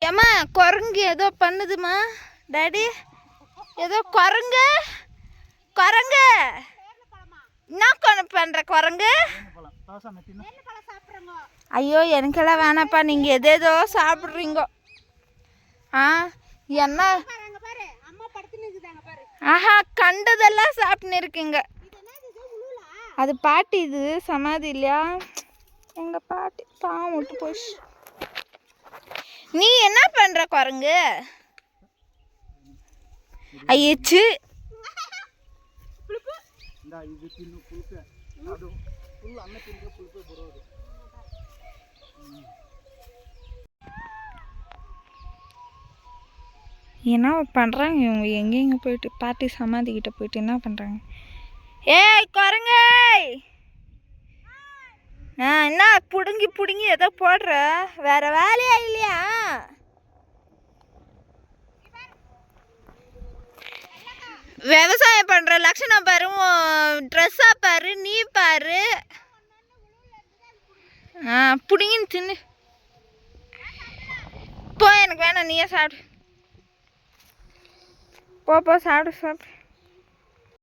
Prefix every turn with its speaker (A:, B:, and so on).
A: ஏம்மா குரங்கு ஏதோ பண்ணுதுமா டாடி ஏதோ குரங்கு குரங்கு என்ன பண்ணுற குரங்கு ஐயோ எனக்கெல்லாம் வேணாப்பா நீங்கள் எதேதோ சாப்பிட்றீங்க ஆ என்ன ஆஹா கண்டதெல்லாம் சாப்பிட்டுன்னு இருக்கீங்க அது பாட்டி இது சமாதி இல்லையா எங்கள் பாட்டி பாவம் விட்டு போச்சு நீ என்ன பண்ற குரங்கு ஐயச்சு என்ன பண்றாங்க இவங்க எங்கெங்க போயிட்டு பாட்டி சமாதி கிட்ட போயிட்டு என்ன பண்றாங்க ஏய் குரங்கு என்ன புடுங்கி புடுங்கி ஏதோ போடுற வேற வேலையா இல்லையா விவசாயம் பண்ற லட்சணம் பாரு ட்ரெஸ்ஸா பாரு நீ பாரு புடிங்கின்னு தின்னு போ எனக்கு வேணாம் நீயே சாப்பிடு போ சாப்பிடு